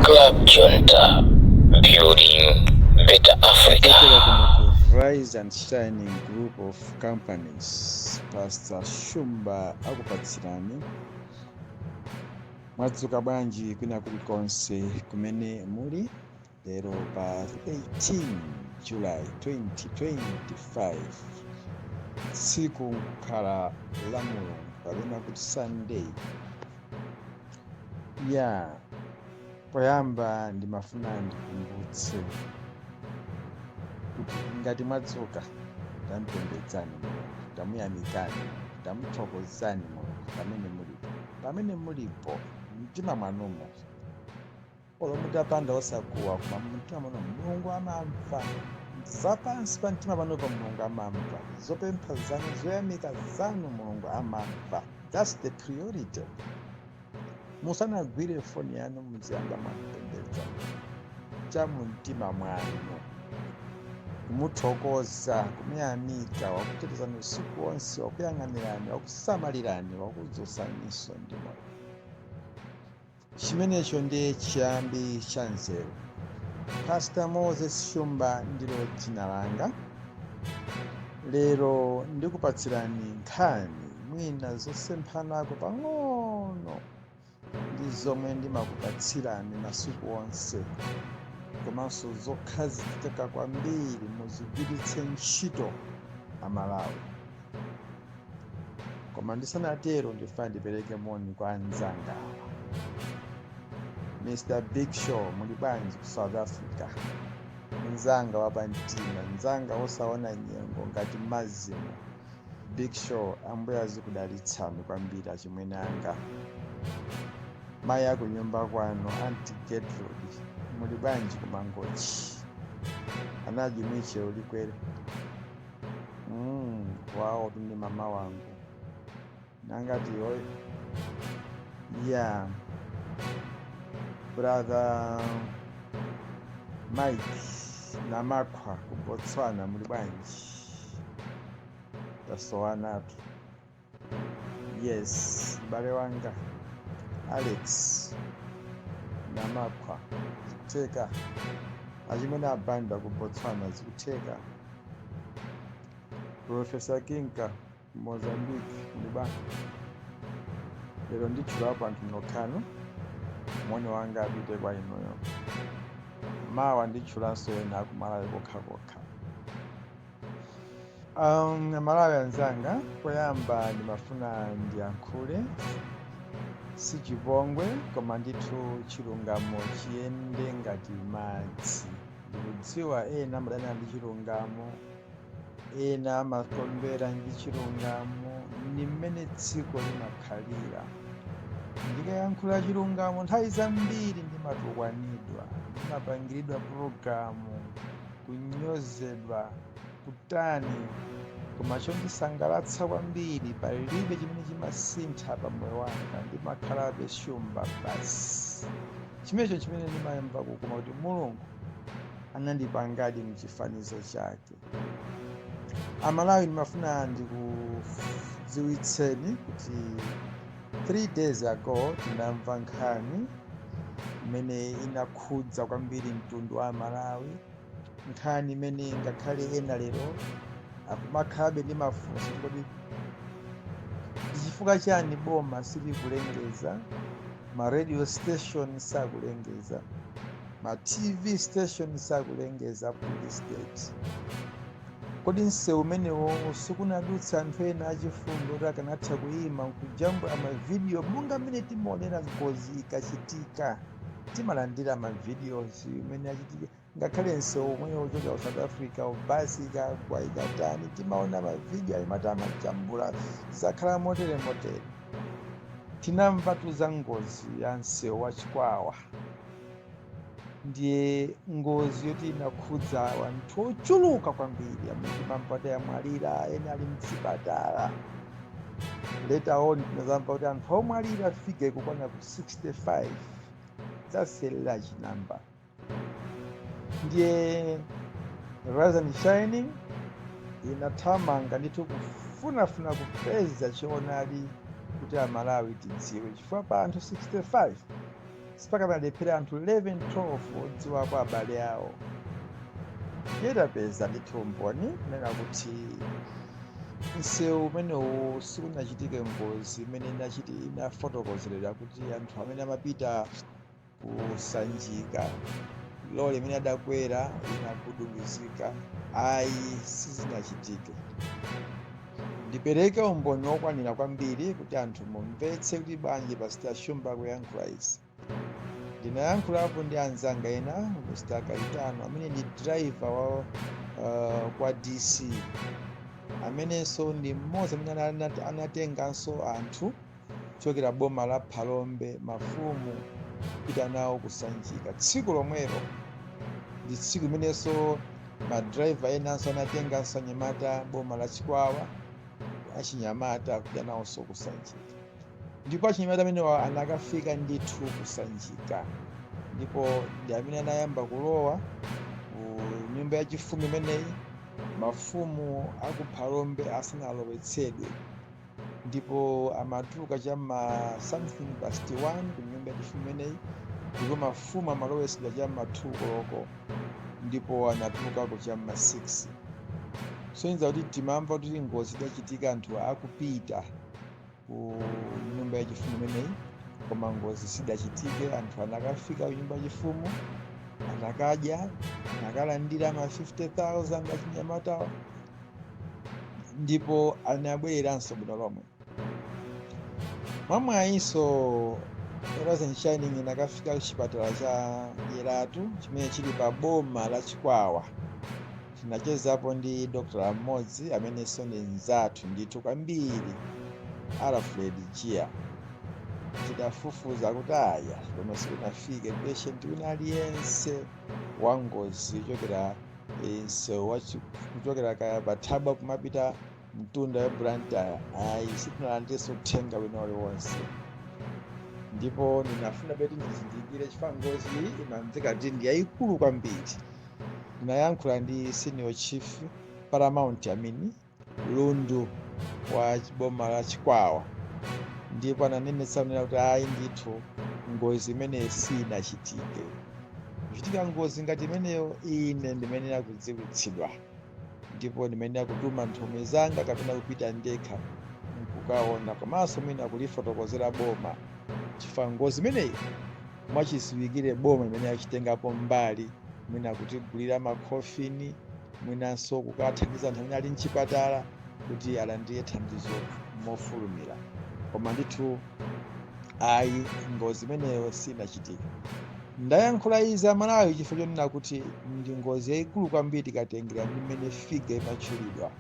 Club Junta, building better Africa. Rise and Shining Group of Companies, Pastor Shumba akupatsirani mwadzuka bwanji kwina kulikonse kumene muli lero pa 18 July 2025 tsiku kukhala la Mulungu kapena kuti Sunday ya poyamba ndimafuna ndikumbutse kuti ngati mwadzuka tamupembedzani Mulungu, tamuyamikani, tamuthokozani Mulungu pamene mulipo mtima mwanumo. Olo mutapanda osakuwa koma mtima mwanu Mulungu amamva, zapansi pa mtima panopo Mulungu amamva, zopempha zanu zoyamika zanu Mulungu amamva. That's the priority. Musanagwire foni yanu muziyamba mwamupembedza cha mumtima mwanu, kumuthokoza, kumuyamika, wakutetezani usiku wonse, wakuyang'anirani, wakusamalirani, wakudzosaniso ndi moyo. Chimenecho ndiye chiyambi cha nzeru. Pastor Moses Shumba ndilo dzina langa. Lero ndikupatsirani nkhani mwina zosemphanako pang'ono ndi zomwe ndimakupatsirani masiku onse, komanso zokhazikika kwambiri muzigwiritse ntchito Amalawi. Koma ndisanatero ndifuna ndipereke moni kwa anzanga. Mr. Big Show muli bwanji ku South Africa, mnzanga wapamtima, mnzanga osaona nyengo ngati mazimo. Big Show ambuye azikudalitsani kwambiri achimwene anga. Mayi aku nyumba kwanu Auntie Gertrude muli bwanji ku Mangochi, anaji miche ulikwere. Wao tuni mama wangu nangati oyo yeah. Brother Mike na Makwa ku Botswana muli bwanji, tasowanatu. Yes, bale wanga Alex na Makwa zikuteka, achimene abanda ku Botswana zikuteka. Professor Kinka Mozambique muli bwanji. Lero ndichulapo anthu mnokhanu moni wanga apite kwa inoyo. Mawa ndichulanso ena akumalawi kokhakokha. Amalawi anzanga, poyamba ndimafuna ndiyankhule si chipongwe koma ndithu chilungamo chiyende ngati madzi. Ndikudziwa ena amadana ndi chilungamo, ena amakondwera ndi chilungamo, ni mmene dziko limakhalira. Ndikayankhula chilungamo nthawi zambiri ndimatukwanidwa, ndimapangiridwa pulogalamu, kunyozedwa, kutani. Koma chondisangalatsa kwambiri palibe chimene chimasintha pa moyo wanga, ndimakhalabe Shumba basi. Chimenecho chimene ndimayamba kukoma kuti Mulungu anandipangadi mchifanizo chake. Amalawi ndimafuna ndikudziwitseni kuti 3 days ago tinamva nkhani imene inakhudza kwambiri mtundu wa Malawi, nkhani imene ngakhale ena lero akumakhalabe ndi mafunso kuti chifukwa chani boma silikulengeza, ma radio station sakulengeza, ma TV station sakulengeza police state. Kodi msewu umenewo sikunadutsa anthu ena achifundo kuti akanatha kuyima nkujambula mavidiyo monga mmene timaonera ngozi ikachitika. Timalandira mavideos imene achitika, ngakhale msewu umwewo uchoka ku South Africa ubasi ikagwa ikatani, timaona mavidiyo alimati amajambula zakhala motere. Tinamva za ngozi ya msewu wa Chikwawa, ndiye ngozi yoti inakhudza anthu ochuluka kwambiri, amene mampata yamwalira, ena ali mzipatala. Later on tinazamva kuti anthu omwalira afike kukwana ku 65. That's a large number. Ndiye Rise and Shining inathamanga ndithu kufunafuna kupeza choonadi kuti Amalawi tidziwe chifukwa pa anthu 65 sipaka madepera anthu 11-12 odziwapo abale awo. Yetapeza ndithu mboni kunena kuti msewu umenewu sikunachitike ngozi imene inafotokozeredwa kuti anthu amene amapita kusanjika lole imene adakwera inagudubuzika. Ayi, sizinachitike. Ndipereke umboni wokwanira kwambiri kuti anthu mumvetse kuti bwanji Pastor Shumba akuyankhula izi. Ndinayankhulapo ndi anzanga ena, Mr. Kaitano amene ndi driver wa kwa DC, amenenso ndi mmodzi amene anatenganso anthu kuchokera boma la Phalombe mafumu kupita nawo kusanjika. Tsiku lomwelo ndi tsiku imenenso madriver enanso anatenganso anyamata boma la Chikwawa, achinyamata kupita nawonso kusanjika. Ndipo achinyamata amenewa anakafika ndithu kusanjika, ndipo ndi amene anayamba kulowa ku nyumba yachifumu imeneyi mafumu aku Phalombe asanalowetsedwe. Ndipo amatuluka chamma something past 1 ku nyumba yachifumu imeneyi, ndipo mafumu amalowetsedwa chamma 2 koloko, ndipo anatulukako chamma 6. Soyenza kuti timamva kuti ngozi idachitika anthu akupita ku nyumba yachifumu imeneyi, koma ngozi sidachitike. Anthu anakafika ku nyumba yachifumu, anakadya, anakalandira ma 50,000 achinyamatawo, ndipo anabwereranso bwino lomwe. Mwamwayinso Horizon Shining inakafika ku chipatala cha Yeratu chimene chili pa boma la Chikwawa. Tinachezapo ndi Dr. mmodzi amenenso ndi nzathu ndithu kwambiri, Alfred Gia. Tidafufuza kuti aya lomwe sikunafike patient wina aliyense wa ngozi kuchokera kuchokera kaya Bathaba kumapita mtunda wa Blantyre. Ayi, sitinalandiso uthenga wina uliwonse. Ndipo ndinafuna beti ndizindikire chifukwa ngozi iyi imamveka kuti ndi yayikulu kwambiri. Ndinayankhula ndi senior chief Paramount Amini Lundu wa boma la Chikwawa, ndipo ananenetsa kuti ayi ndithu ngozi imeneyi sinachitike. Kuchitika ngozi ngati imeneyo ine ndimenera kudziwitsidwa, ndipo ndimenera kutuma nthumwi zanga kapena kupita ndekha nkukaona, komanso mwina kulifotokozera boma, chifukwa ngozi imeneyi mwachisiwikire boma imene yachitengapo mbali, mwina kutigulira makhofini, mwinanso kukathandiza anthu amene ali mchipatala kuti alandire thandizo mofulumira. Koma ndithu ayi, ngozi imeneyo sinachitike. Ndayankhula izi Amalawi chifukwa chonena kuti ndi ngozi yayikulu kwambiri tikatengera ndi mmene figa imatchulidwa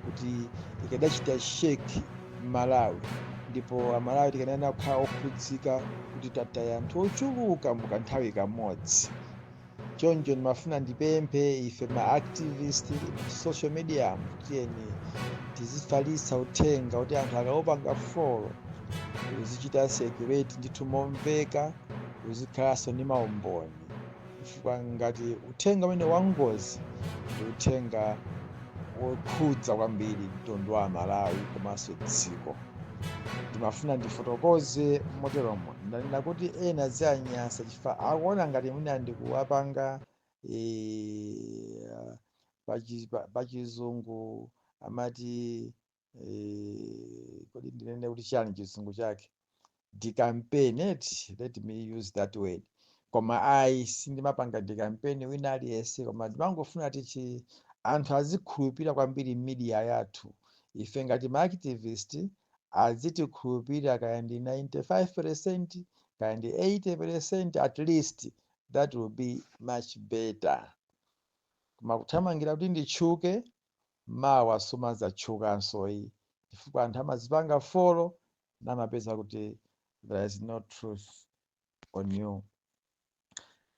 kuti ikadachita sheki Malawi, ndipo Amalawi tikanena kukhala okhudzika kuti tataya anthu ochuluka mukanthawi kamodzi. Choncho ndimafuna ndipemphe ife ma activist social media tiyeni tizifalitsa uthenga kuti anthu akapanga folo uzichita circulate ndithu momveka, uzikhalanso ndi maumboni, chifukwa ngati uthenga umene wangozi ndi uthenga wokhudza kwambiri mtundu wa Malawi komanso dziko. Ndimafuna ndifotokoze moteromo, ndanena kuti ena zianyasa chifukwa akuona ngati mwina ndikuwapanga pachizungu amati kodi ndinene kuti chani chizungu chake, decampaign, let me use that word. Koma ayi, sindimapanga decampaign wina aliyense, koma ndimangofuna tichi anthu azikhulupirira kwambiri media yathu. Ife ngati ma activist azitikhulupirira kaya ndi 95% kaya ndi 80% at least, that will be much better. Koma kuthamangira kuti nditchuke mawa sumadzachukanso iyi, chifukwa anthu amazipanga folo namapeza kuti there is no truth on you.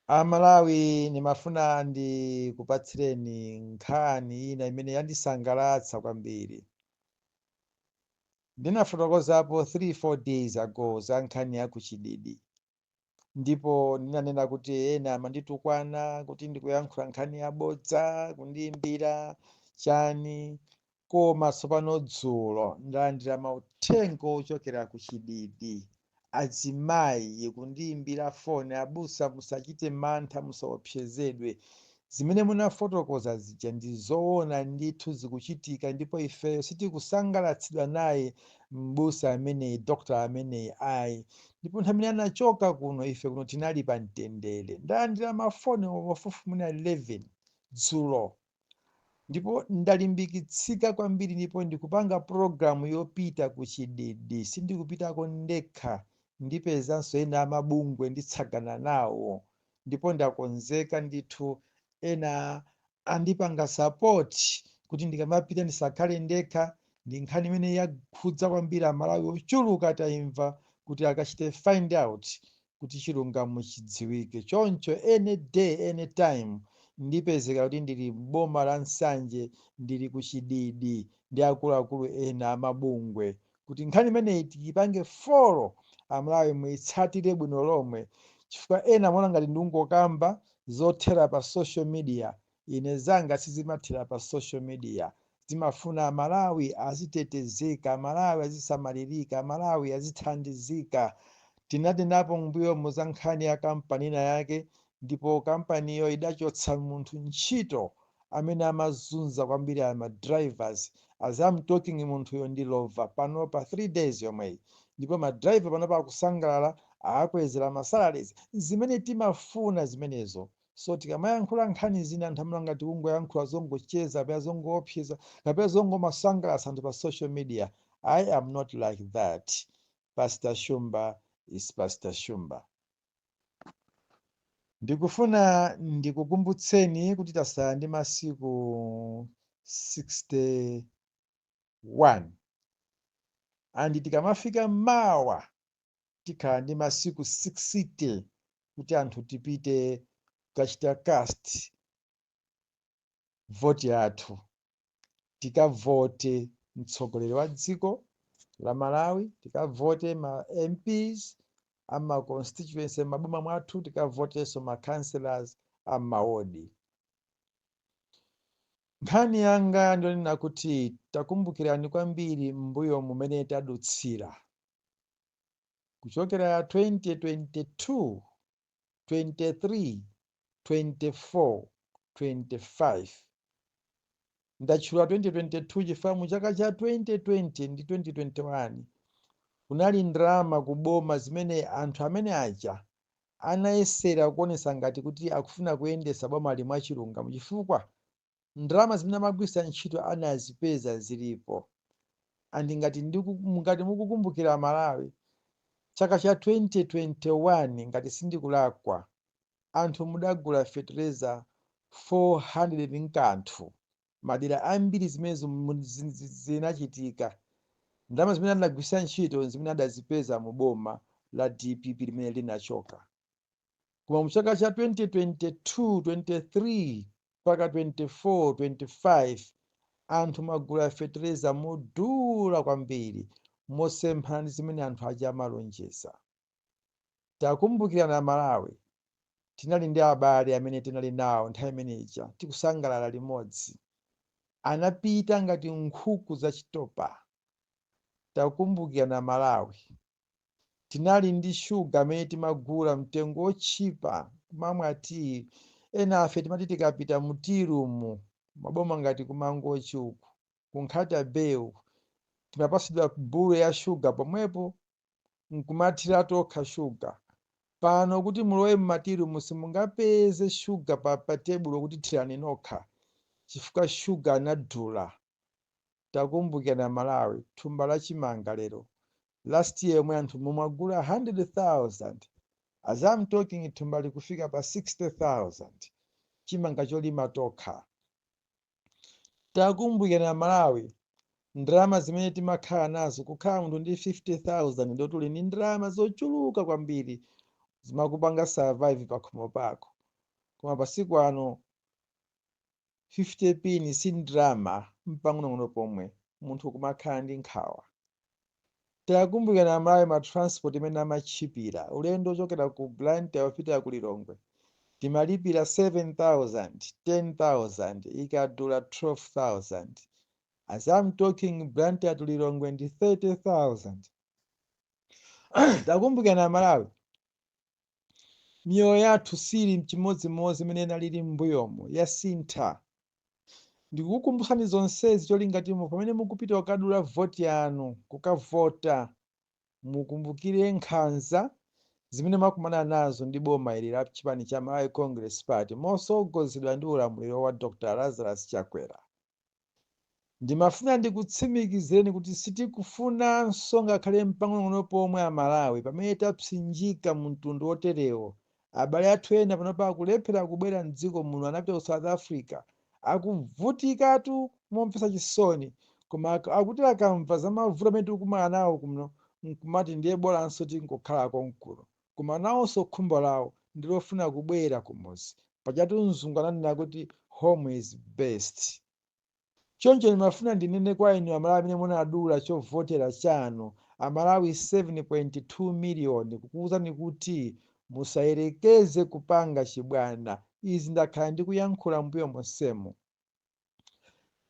Amalawi nimafuna ndikupatsireni nkhani ina imene yandisangalatsa kwambiri. Ndinafotokozapo 3-4 days ago za nkhani ya kuchididi, ndipo ndinanena kuti ena amanditukwana kuti ndikuyankhula nkhani yabodza, kundiyimbira chani, koma tsopano dzulo ndalandira mauthenga ochokera kuchididi. azimayi kundiyimbira foni, abusa musachite mantha, musaopsezedwe. Zimene munafotokoza zija ndi zoona ndithu zikuchitika, ndipo ifeyo sitikusangalatsidwa naye m'busa ameneyi, dokta ameneyi ayi. Ndipo nthawi imene anachoka kuno, ife kuno tinali pa mtendere. Ndalandira mafoni pafupi mwina 11 dzulo, ndipo ndalimbikitsika kwambiri, ndipo ndikupanga programu yopita ku Chididi. Sindikupitako ndekha, ndipezanso ena amabungwe nditsagana nawo, ndipo ndakonzeka ndithu. Ena andipanga sapoti kuti ndikamapita ndisakhale ndekha. Ndi nkhani imene yakhudza kwambiri Amalawi ochuluka tayimva kuti akachite find out kuti chilungamo chidziwike. Choncho any day any time ndipezeka kuti ndili m'boma la Nsanje, ndili ku Chididi ndi akuluakulu ena amabungwe, kuti nkhani imeneyi tiyipange folo Amalawi muyitsatire bwino lomwe, chifukwa ena amaona ngati ndingokamba zothera pa social media. Ine zanga sizimathera pa social media, zimafuna Amalawi azitetezeka, Amalawi azisamalirika, Amalawi azithandizika. Tinatenapo mbuyomu za nkhani ya kampani ina yake, ndipo kampaniyo idachotsa munthu ntchito amene amazunza kwambiri ama drivers. As I'm talking, munthuyo ndilova pano pa 3 days yomweyi, ndipo madriver panopa akusangalala, akukwezera masalaries. Zimene timafuna zimenezo. So tikamayankhula nkhani zina anthu amene ngati kungoyankhula zongocheza kapena zongoopseza kapena zongomasangalatsa anthu pa social media. I am not like that. Pastor Shumba is Pastor Shumba. Ndikufuna ndikukumbutseni kuti tasala ndi masiku 61 andi tikamafika mawa tikhala ndi masiku 60 kuti anthu tipite kukachita cast voti yathu, tikavote mtsogoleri wa dziko la Malawi, tikavote ma MPs ama constituency maboma mwathu, tikavotenso ma councillors amawodi. Nkhani yanga ndionena kuti takumbukirani kwambiri mbuyo mumene tadutsira kuchokera 2022, 23, 24, 25. Ndatchula 2022 chifukwa mu chaka cha 2020 ndi 2021 kunali ndalama kuboma zimene anthu amene aja anayesera kuonesa ngati kuti akufuna kuyendesa boma limwe chilungamo, chifukwa ndalama zimene amagwiritsa ntchito anazipeza zilipo. Andi ngati mukukumbukira Malawi, chaka cha 2021 ngati sindikulakwa, anthu mudagula fertilizer 400 nkanthu. Madera ambiri zimenezo zinachitika. Ndalama zimene anagwiritsa ntchito zimene adazipeza mu boma la DPP limene linachoka. Koma mu chaka cha 2022, 23 mpaka 24, 25 anthu magula fertilizer modula kwambiri, mosemphana ndi zimene anthu aja amalonjeza. Takumbukirana Malawi, tinali ndi abale amene tinali nawo nthawi imeneja tikusangalala limodzi, anapita ngati nkhuku za chitopa. Takumbukirana Malawi, tinali ndi shuga amene timagula mtengo otchipa kumamwa tii. Ena afe timati tikapita mu tea room maboma ngati kumangochi uku, kunkhata bewu, timapasidwa bulu ya shuga pomwepo nkumathira tokha shuga. Pano kuti mulowe m'matiru simungapeze shuga pa tebulo kuti thirani nokha, chifukwa shuga anadula. Takumbukirana Malawi, thumba la chimanga lero. Last year mwe anthu mumagula 100,000. As I'm talking, thumba likufika pa 60,000. Chimanga cholima tokha. Takumbukirana Malawi, ndalama zimene timakhala nazo, kukhala munthu ndi 50,000 ndo tuli ni ndalama zochuluka kwambiri zimakupanga survive pakhomo pako. Koma pasiku ano 50 pini si ndalama mpang'onong'ono pomwe, munthu kumakhala ndi nkhawa. Takumbukirana Malawi, ma transport imene amachipira, ulendo ochokera ku Blantyre wapita ku Lilongwe timalipira 7,000, 10,000, ikadula 12,000. As I'm talking, Blantyre to Lilongwe ndi 30,000. takumbukirani Amalawi, miyoyo yathu sili mchimodzimodzi imene inalili m'mbuyomo, yasintha. Ndikukukumbutsani zonsezi cholinga choti pamene mukupita kukadula voti yanu kukavota, mukumbukire nkhanza zimene makumana nazo ndi boma ili la chipani cha Malawi Congress Party mosogozedwa ndi ulamuliro wa Dr. Lazarus Chakwera. Ndimafuna ndikutsimikizireni kuti sitikufunanso ngakhale mpang'ono pomwe Amalawi pamene tapsinjika mu mtundu woterewo. Abale athu ena panopa akulephera kubwera m'dziko muno, anapita ku South Africa, akuvutikatu momvetsa chisoni, koma akuti akamva za mavuto amene tikukumana nawo kuno nkumati ndiye bolanso tingokhalako mkuno, koma nawonso khumbo lawo ndilofuna kubwera kumuzi. Pajatu mzungu ananena kuti home is best. Choncho ndimafuna ndinene kwa inu Amalawi amene munadula chovotera chanu, Amalawi 7.2 miliyoni, kukuwuzani kuti musayerekeze kupanga chibwana. Izi ndakhala ndikuyankhula mbuyo monsemo.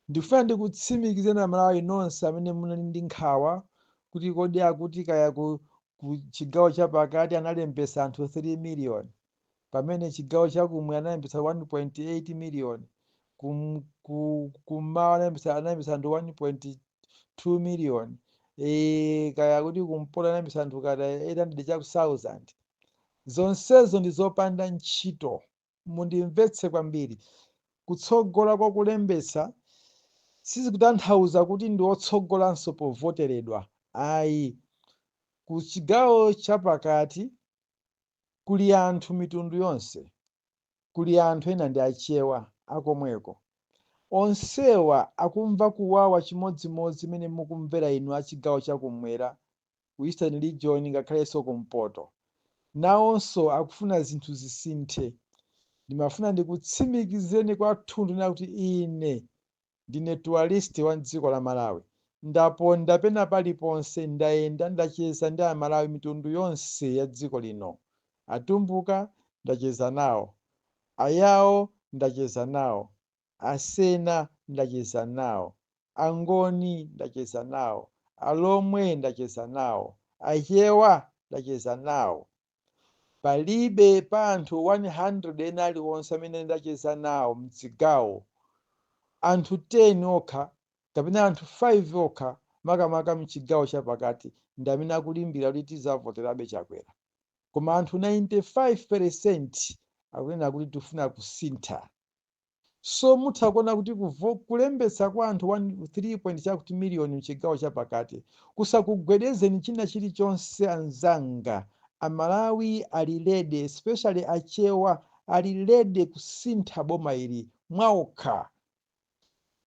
Ndikufuna ndikutsimikizeni Amalawi nonse amene munali ndi nkhawa kuti kodi akuti kaya ku chigawo chapakati analembesa anthu 3 miliyoni, pamene chigawo chakumwe analembesa 1.8 miliyoni, kummawa analembesa anthu 1.2 miliyoni, kaya kuti kumpoto analembesa anthu kata 800 chaku 1000. Zonsezo ndi zopanda ntchito. Mundimvetse kwambiri. Kutsogola kwa kulembesa sizikutanthauza kuti ndi otsogolanso povoteredwa. Ayi, ku chigawo chapakati kuli anthu mitundu yonse, kuli anthu ena ndi achewa akomweko. Onsewa akumva kuwawa chimodzimodzi imene mukumvera inu a chigawo chakumwera, ku Eastern Region ngakhalenso kumpoto. Nawonso akufuna zinthu zisinthe. Ndimafuna ndikutsimikizeni kwathunthu na kuti ine ndine tourist wa dziko la Malawi. Ndaponda pena paliponse, ndayenda ndacheza ndi Amalawi mitundu yonse ya dziko lino. Atumbuka ndacheza nawo, Ayawo ndacheza nawo, Asena ndacheza nawo, Angoni ndacheza nawo, Alomwe ndacheza nawo, Achewa ndacheza nawo. Palibe pa anthu 100 ena aliwonse amene ndacheza nawo mchigawo, anthu 10 okha kapena anthu 5 okha makamaka mchigawo chapakati ndi amene akulimbira kuti tizavoterabe Chakwera. Koma anthu 95% akunena kuti tifuna kusintha. So mutha kuona kuti kulembesa kwa anthu 3 miliyoni mchigawo chapakati kusakugwedezeni china chilichonse anzanga. Amalawi alilede, especially achewa alilede kusintha boma ili mwaokha.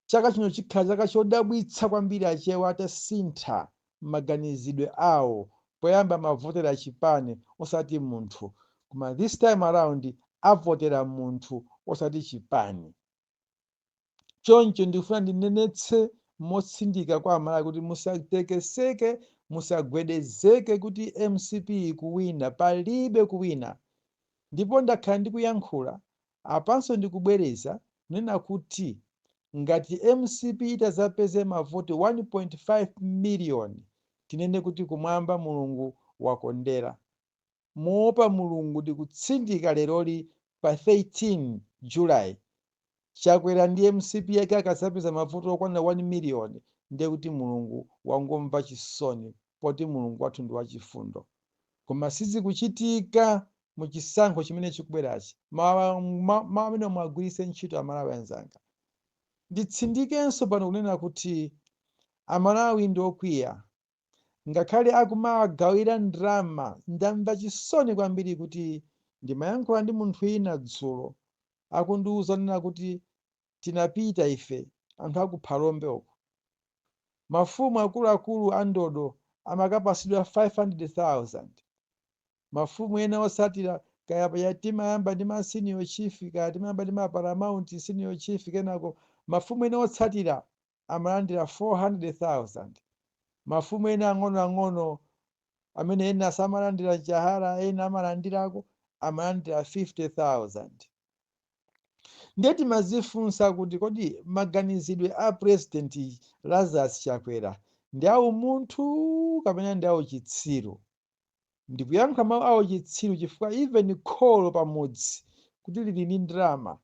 Chaka chino chikhala chaka chodabwitsa kwambiri achewa atasintha maganizidwe awo poyamba mavotera chipani osati munthu, koma this time around avotera munthu osati chipani. Choncho ndikufuna ndinenetse motsindika kwa Amalawi kuti musatekeseke, musagwedezeke kuti MCP ikuwina. Palibe kuwina. Ndipo ndakhala ndikuyankhula apanso ndikubwereza nena kuti ngati MCP itazapeze mavoti 1.5 miliyoni, tinene kuti kumwamba Mulungu wakondera. Moopa Mulungu ndikutsindika leroli pa 13 July. Chakwera ndi MCP yake akasapeza mavoti okwana 1 miliyoni, ndiye kuti Mulungu wangomva chisoni, poti Mulungu wathu ndi wachifundo. Koma sizikuchitika mu chisankho chimene chikubwerachi. Amene mwagwiritse ntchito Amalawi anzanga. Nditsindikenso pano kunena kuti Amalawi ndi okwiya. Ngakhale akumawagawira ndalama, ndamva chisoni kwambiri kuti ndimayankhula ndi munthu ina dzulo akundiwuza nena kuti tinapita ife anthu akuphalombe uko, mafumu akuluakulu andodo amakapasidwa 500,000. Mafumu ena osatira kaya timayamba ndi ma senior chief, kaya timayamba ndi ma paramount senior chief, kenako mafumu ena otsatira amalandira 400,000. Mafumu ena ang'onoang'ono amene ena samalandira chahara, ena amalandirako amalandira 50,000. Ndiye timazifunsa kuti kodi maganizidwe a President Lazarus Chakwera ndi awu munthu kapena ndi awu chitsiru? ndikuyankha mawu awo chitsiru chifukwa even kholo pamudzi kuti lili ndi ndalama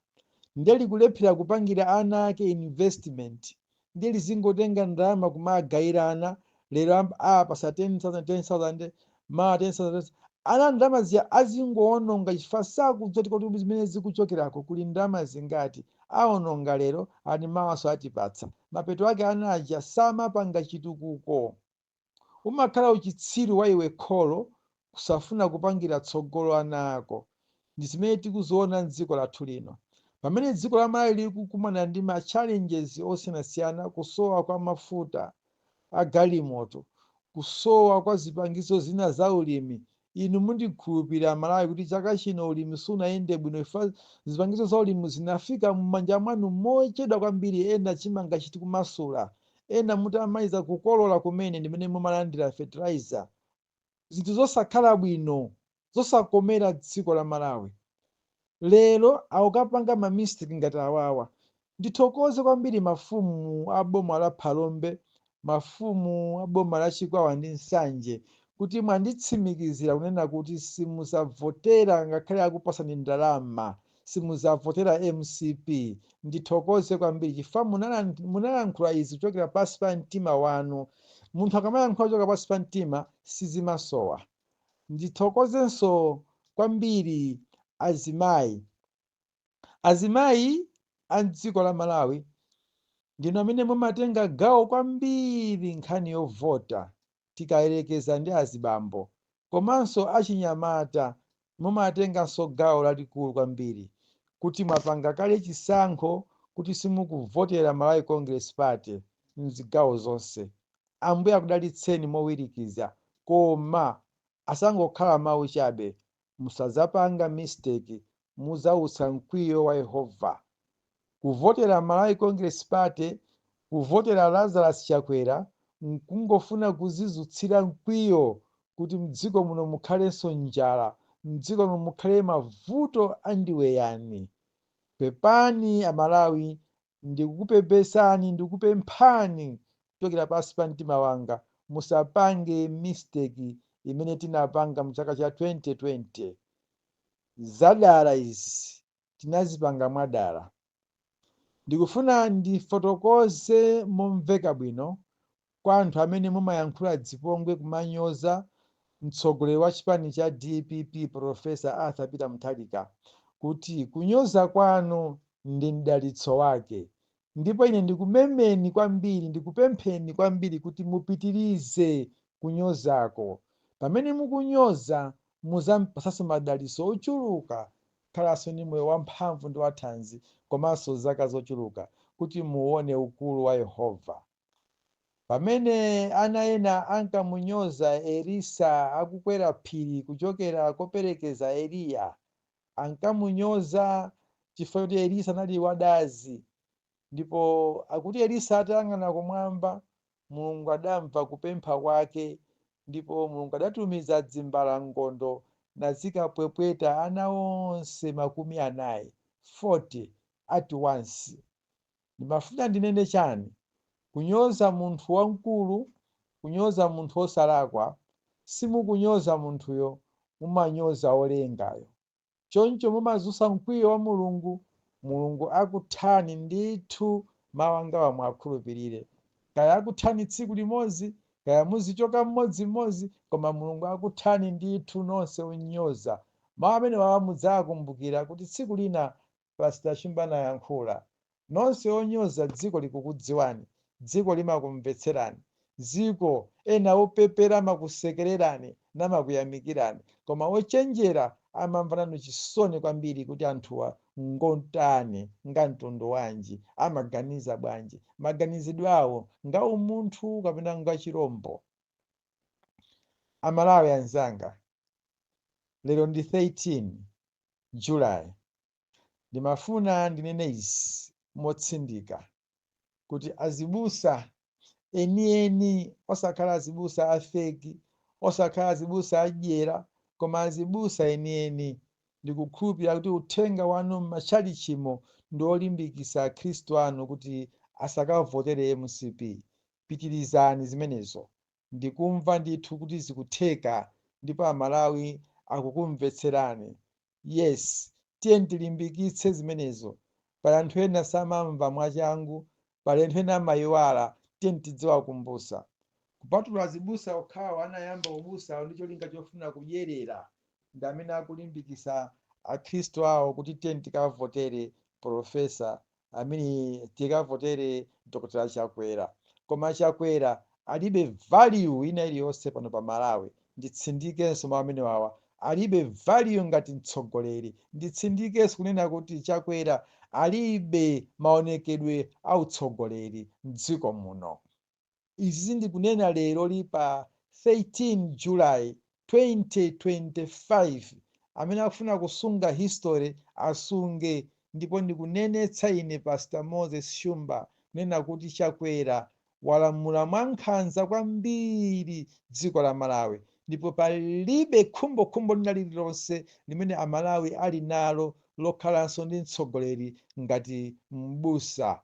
ndiye likulephera kupangira ana ake investment, ndiye lizingotenga ndalama kumagayirana, lero apasa 10,000 ma 10,000 ana ndalama ziya azingoononga chifukwa sakudziwa kuti zimene zikuchokerako kuli ndalama zingati. Aononga lero ani mawaso atipatsa, mapeto ake ana aja samapanga chitukuko. Umakhala uchitsiru wa iwe kholo kusafuna kupangira tsogolo ana ako. Ndi zimene tikuziona m'dziko lathu lino, pamene dziko la Malawi lili kukumana ndi ma challenges osiyanasiyana, kusowa kwa mafuta a galimoto, kusowa kwa zipangizo zina za ulimi. Inu mundikhulupirira Malawi kuti chaka chino ulimi sunayende bwino chifukwa zipangizo za ulimi zinafika m'manja mwanu mochedwa kwambiri, ena chimanga chiti kumasula, ena mutamaliza kukolola kumene ndimene mumalandira fertilizer. Zinthu zosakhala bwino, zosakomera dziko la Malawi. Lero akupanga ma mistake ngati awawa. Ndithokoze kwambiri mafumu a boma la Phalombe, mafumu a boma la Chikwawa ndi Nsanje kuti mwanditsimikizira kunena kuti simuzavotera ngakhale akupasani ndalama, simuzavotera MCP. Ndithokoze kwambiri chifukwa munalankhula izi kuchokera pansi pa mtima wanu. Munthu akamayankhula kuchokera pansi pa mtima sizimasowa. Ndithokozenso kwambiri azimayi a dziko la Malawi, ndinu amene mumatenga gawo kwambiri nkhani yovota tikayerekeza ndi azibambo, komanso achinyamata mumatenganso gawo lalikulu kwambiri, kuti mwapanga kale chisankho kuti simukuvotera Malawi Congress Party mzigawo zonse. Ambuye akudalitseni mowirikiza, koma asangokhala mawu chabe. Musazapanga mistake, muzautsa mkwiyo wa Yehova. Kuvotera Malawi Congress Party, kuvotera Lazarus Chakwera, nkungofuna kuzizutsira mkwiyo kuti mdziko muno mukhalenso njala, mdziko muno mukhale mavuto andiweyani. Pepani Amalawi, ndikukupepesani, ndikupemphani kuchokera pansi pa mtima wanga, musapange mistake imene tinapanga mchaka cha 2020. Zadala izi tinazipanga mwadala. Ndikufuna ndifotokoze momveka bwino kwa anthu amene mumayankhula dzipongwe kumanyoza mtsogoleri wa chipani cha DPP Profesa Arthur Peter Mutharika kuti kunyoza kwanu ndi mdalitso wake, ndipo ine ndikumemeni kwambiri, ndikupempheni kwambiri kuti mupitirize kunyozako. Pamene mukunyoza muzampasanso madalitso ochuluka, khalanso ni moyo wamphamvu ndi wathanzi, komanso zaka zochuluka, kuti muone ukulu wa Yehova. Pamene ana ena ankamunyoza Elisa akukwera phiri kuchokera koperekeza Eliya, ankamunyoza chifukwa kuti Elisa anali wadazi, ndipo akuti Elisa atayang'ana kumwamba, Mulungu adamva kupempha kwake, ndipo Mulungu adatumiza dzimbalangondo nazikapwepweta ana onse 40 at once. Ndimafuna ndinene chani? Kunyoza munthu wamkulu, kunyoza munthu osalakwa, simukunyoza munthuyo, mumanyoza olengayo. Choncho mumazutsa mkwiyo wa Mulungu. Mulungu akuthani ndithu, mawu angawa mwakhulupirire. Kaya akuthani tsiku limodzi, kaya muzichoka mmodzimmodzi, koma Mulungu akuthani ndithu nonse onyoza. Mawu amene wawa mudzakumbukira kuti tsiku lina Pastor Chimba anayankhula. Nonse onyoza dziko likukudziwani, dziko limakumvetserani, dziko ena opepera amakusekererani namakuyamikirani, koma ochenjera amamva nanu chisoni kwambiri kuti anthuwa ngotani, nga mtundu wanji, amaganiza bwanji, maganizidwe awo nga umunthu kapena nga chirombo. Amalawi anzanga, lero ndi 13 July. Ndimafuna ndinene izi motsindika kuti azibusa enieni, osakhala azibusa afeki, osakhala azibusa adyera, koma azibusa enieni, ndikukhulupirira kuti uthenga wanu m'machalichimo ndi olimbikitsa Akhristu anu kuti asakavotere MCP. Pitirizani zimenezo. Ndikumva ndithu kuti zikutheka ndipo Amalawi akukumvetserani. Yes, tiye tilimbikitse zimenezo. Pali anthu ena samamva mwachangu, pali anthu ena amayiwala, tiye tidziwa kumbusa. Kupatula azibusa okhawo anayamba kubusa ndi cholinga chofuna kudyerera, ndi amene akulimbikisa akhristu awo kuti tiye tikavotere profesa amene tikavotere Dr. Chakwera. Koma Chakwera alibe value ina iliyonse pano pa Malawi. Nditsindikenso mwa amene wawa alibe value ngati mtsogoleri. Nditsindikenso kunena kuti Chakwera alibe maonekedwe a utsogoleri m'dziko muno. Izi ndikunena lero lipa 13 July 2025. Amene akufuna kusunga history asunge, ndipo ndikunenetsa ine Pastor Moses Shumba kunena kuti Chakwera walamula mwankhanza kwambiri dziko la Malawi, ndipo palibe khumbokhumbo lina lililonse limene Amalawi ali nalo lokhalanso ndi mtsogoleri ngati m'busa.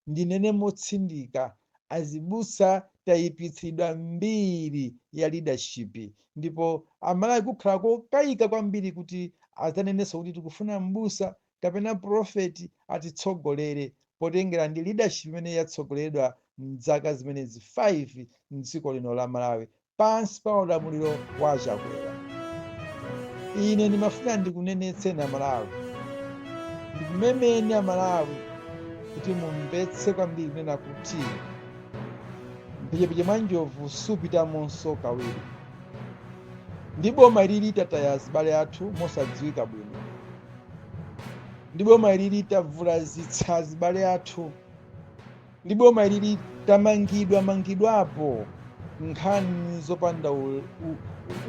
Ndinene motsindika, azibusa tayipitsidwa mbiri ya leadership, ndipo Amalawi kukhala kokayika kwambiri kuti adzanenenso kuti tikufuna m'busa kapena profeti atitsogolere, potengera ndi leadership imene yatsogoleredwa m'zaka zimenezi 5 m'dziko lino la Malawi pansi pa ulamuliro wa Chakwera. Ine ndimafuna ndikunenetseni Amalawi, ndikumemeni Amalawi kuti mumvetse kwambiri kunena kuti mphechepeche mwa njovu supitamonso kawiri. Ndi boma ilili tataya azibale athu mosadziwika bwino, ndi boma ilili tavulazitsa azibale athu, ndi boma ilili tamangidwapo nkhani zopanda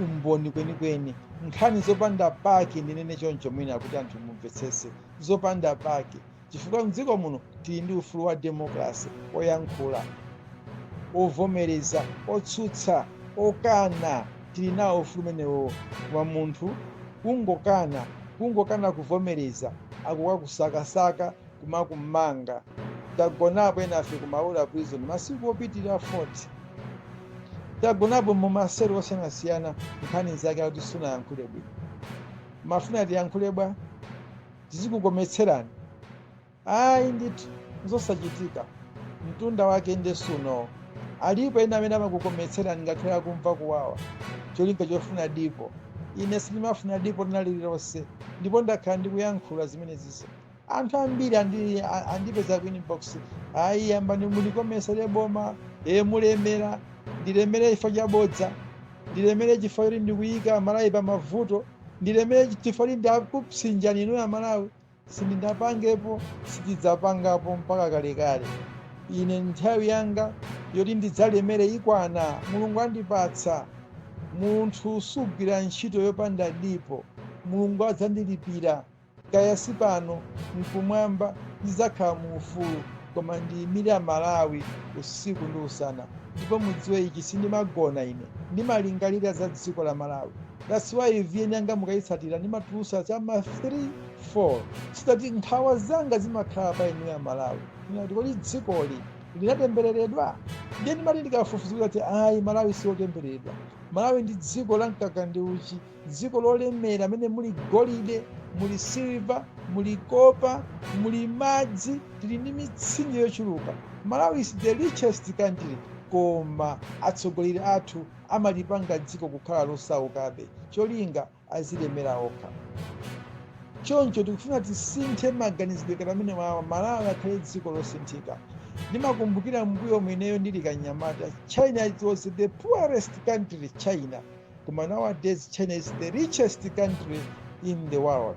umboni kwenikweni, nkhani zopanda pake. Ndinene choncho mwina kuti anthu mumvetsese, zopanda pake, chifukwa mdziko muno tili ndi ufulu wa demokrasi, oyankhula, ovomereza, otsutsa, okana. Tili nawo ufulu umenewo wa munthu kungokana kuvomereza akukakusakasaka kumakumanga. Tagonapo enafe kumaula prison masiku opitirira 40. Tagonapo mu maselo osiyanasiyana nkhani zake akuti sunayankhule bwino. Mafuna tiyankhule bwa tizikukometserani? Ayi ndithu zosachitika, mtunda wake ndi suno. Alipo ena amene amakukometserani ngakhale akumva kuwawa, cholinga chofuna dipo. Ine sindimafuna dipo lina lililonse, ndipo ndakhala ndikuyankhula zimeneziso. Anthu ambiri andipeza ku inbox, ayi yambani mundikomesere boma, mulemera. Ndilemere chifukwa chabodza, ndilemere chifukwa choti ndikuyika Amalawi pa mavuto, ndilemere chifukwa choti ndakupsinjani inu Amalawi. Sindindapangepo, sindidzapangapo mpaka kalekale. Ine nthawi yanga yoti ndidzalemere ikwana. Mulungu andipatsa. Munthu sugwira ntchito yopanda dipo. Mulungu adzandilipira. Kaya si pano mkumwamba ndidzakhala mu ufulu, koma ndiyimire Amalawi usiku ndi usana. Ndipo mudziwe ichi, sindimagona ine, ndimalingalira za dziko la Malawi. That's why VN yanga mukayitsatira ndimatulusa chama 3-4 sitati nkhawa zanga zimakhala pa inu ya Malawi. Ndinati kodi dzikoli linatembereredwa? Ndiye ndimati ndikafufuzika kuti ayi, Malawi siyotembereredwa. Malawi ndi dziko la mkaka ndi uchi, dziko lolemera amene muli golide, muli silver, muli kopa, muli madzi, tili ndi mitsinje yochuluka. Malawi is the richest country, koma atsogoleri athu amalipanga dziko kukhala losaukabe, cholinga azilemera okha. Choncho tikufuna tisinthe maganizidwe kati amene Malawi akhale dziko losinthika. Ndimakumbukira mbuyo mweneyo ndili kanyamata, China was the poorest country, China. Koma nowadays China is the richest country in the world.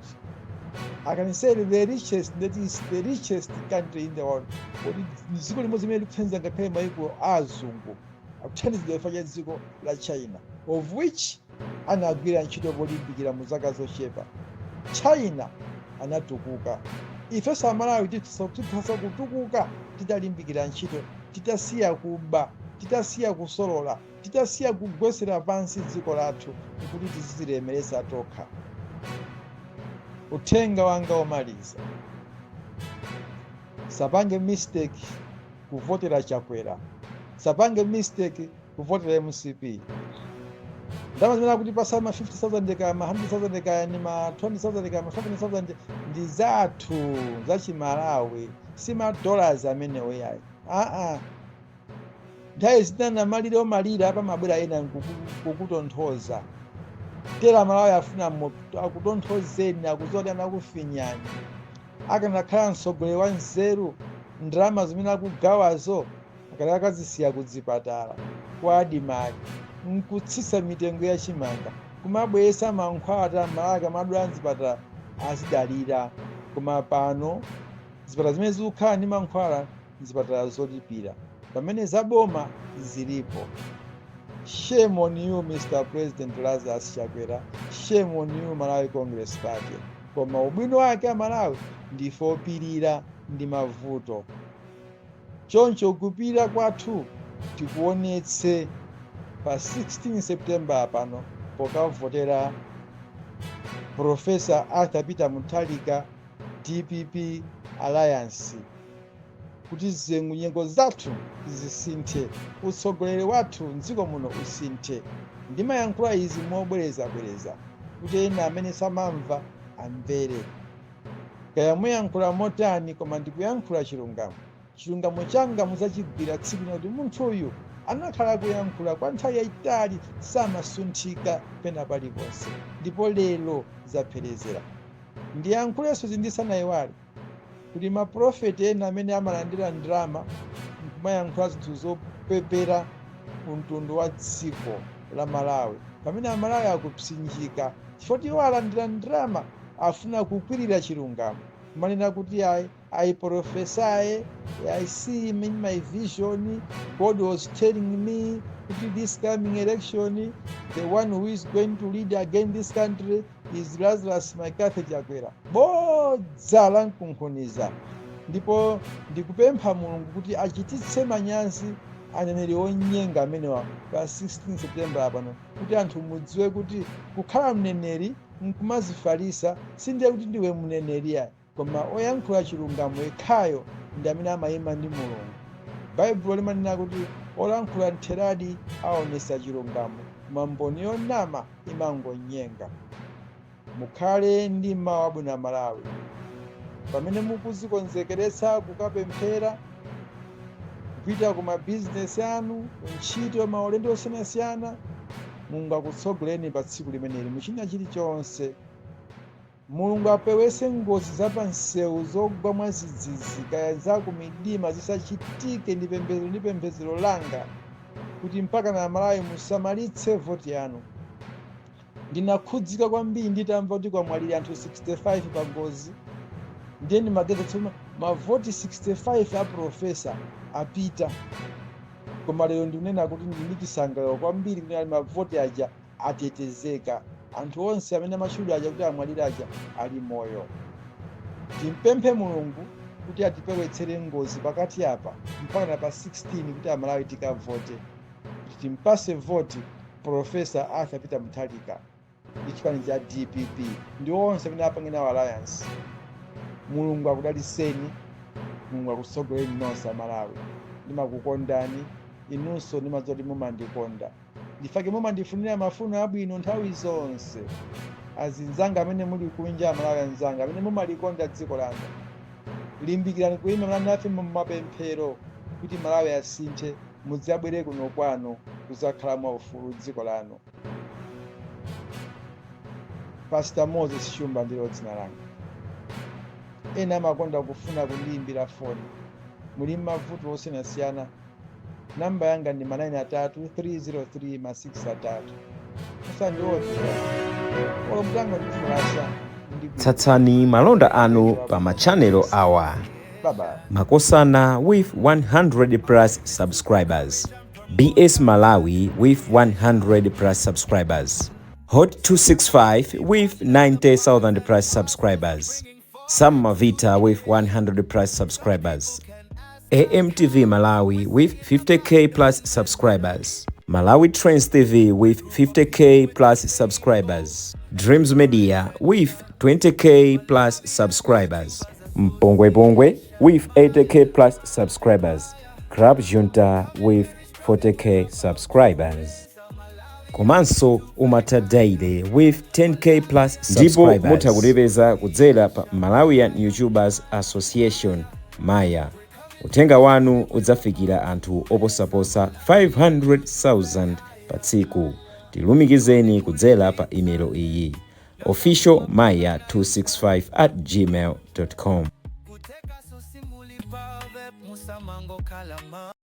I can say the richest, that is the richest country in the world. Dziko limodzi limene likuthandiza ngakhale maiko azungu akuthandizidwa chifukwa cha dziko la China, of which anagwira ntchito polimbikira mu zaka zochepa. China anatukuka. Ifenso Amalawi titha kutukuka titalimbikira ntchito, titasiya kuba, titasiya kusolola, titasiya kugwesera pansi dziko lathu kuti tizilemereza tokha. Uthenga wanga omaliza, sapange mistake kuvotera Chakwera, sapange mistake kuvotera MCP. ndalama zimene akutipasa ma 50,000 kaya ma 100,000 kaya ni ma 20,000 kaya ma 15,000 ndi zathu zachimalawi, si ma dollars amenewo yayi. Nthawi zina namalire omalira pamabwera ena kukutonthoza. Tera Malawi afuna akutonthozeni, akuzoti anakufinyani. Akanakhala mtsogoleri wa nzeru, ndalama zimene akugawazo akati akazisiya kudzipatala kwa adimali, nkutsitsa mitengo ya chimanga, kumabweresa mankhwala Malawi akamadwala mzipatala azidalira. Koma pano zipatala zimene zikukhala ndi mankhwala mzipatala zolipira, pamene zaboma zilipo. Shame on you, Mr. President Lazarus Chakwera. Shame on you, Malawi Congress Party. Koma ubwino wake Malawi ndife opirira ndi mavuto. Choncho kupira kwathu tikuonetse pa 16 September pano pokavotera Professor Arthur Peter Mutharika DPP Alliance, kuti nyengo zathu zisinthe, utsogoleri wathu mdziko muno usinthe. Ndimayankhula izi mobwerezabwereza kuti ena amene samamva amvere. Kaya muyankhula motani, koma ndikuyankhula chilungamo. Chilungamo changa muzachigwira tsiku lina kuti munthu uyu anakhala kuyankhula kwa nthawi yayitali samasunthika pena paliponse, ndipo lero zapherezera. Ndiyankhulenso zindisanayiwale kuti maprofeti ena amene amalandira ndalama nkumayankhula zinthu zopepera mtundu wa dziko la Malawi, pamene Amalawi akupsinjika chifukwa iwo alandira ndalama afuna kukwirira chilungamo, kumanena kuti I prophesy, I see in my vision, God was telling me that this coming election, the one who is going to lead again this country is Lazarus Maikathe Chakwera. Bodza la nkunkhuniza. Ndipo ndikupempha Mulungu kuti achititse manyazi aneneri onyenga amenewa pa 16 September pano, kuti anthu mudziwe kuti kukhala mneneri nkumazifalisa sindiye kuti ndiwe mneneri ayi, koma oyankhula chilungamo yekhayo ndi amene amayima ndi Mulungu. Baibulo limanena kuti olankhula ntheradi aonesa chilungamo, koma mboni yonama imangonyenga. Mukhale ndi mawu abwino Malawi. Pamene mukuzikonzekeretsa kukapemphera, kupita ku mabizinesi anu, ntchito, maulendo osiyanasiyana, Mulungu akutsogoleni pa tsiku limeneli muchina chilichonse. Mulungu apewese ngozi zapansewu zogwa mwadzidzidzi kaya zakumidima zisachitike ndi pembedzero langa, kuti mpaka na Malawi musamalitse voti yanu. Ndinakhudzika kwambiri nditamva kuti kwamwalira anthu 65 pa ngozi. Ndiye ndimageza tsopano mavoti 65 a profesa apita. Koma lero ndikunena kuti ndili chisangalalo kwambiri kuti ali mavoti aja atetezeka. Anthu onse amene amatchulidwa aja kuti amwalira aja ali moyo. Timpemphe Mulungu kuti atipewetsere ngozi pakati apa mpaka pa 16 kuti Amalawi tikavote, kuti timpase voti Professor Arthur Peter Mutharika ndi chipani cha DPP ndi onse amene apangana alliance. Mulungu akudaliseni, Mulungu akutsogoleni nonse Amalawi. Ndimakukondani inunso, ndimazoti mumandikonda. Ndifake mumandifunira mafuno abwino nthawi zonse. Azinzanga amene muli kunja, Amalawi anzanga amene mumalikonda dziko langa, limbikirani kuyima nafe mumapemphero kuti Malawi asinthe, mudzabwere kuno kwanu kuzakhala mwaufulu dziko lanu. Pastor Moses Shumba ndilo dzina langa. Ena amakonda kufuna kundiyimbira foni, muli mavuto osiyanasiyana. Namba yanga ndi 93303 musandiwodzera olomutanga ndifulasa. Tsatsani malonda anu pa machanelo awa. Bye-bye. Makosana with 100 plus subscribers. BS Malawi with 100 plus subscribers. Hot 265 with 90,000 plus subscribers. Sam Mavita with 100 plus subscribers. AMTV Malawi with 50k plus subscribers. Malawi Trends TV with 50k plus subscribers. Dreams Media with 20k plus subscribers. Mpongwe Pongwe with 80k plus subscribers. Crab Junta with 40k subscribers. komanso umatha daily with 10k plus subscribers. Ndipo mutha kulipeza kudzera pa Malawian YouTubers Association Maya. Uthenga wanu udzafikira anthu oposaposa 500,000 pa tsiku. Tilumikizeni kudzera pa email iyi officialmaya265@gmail.com.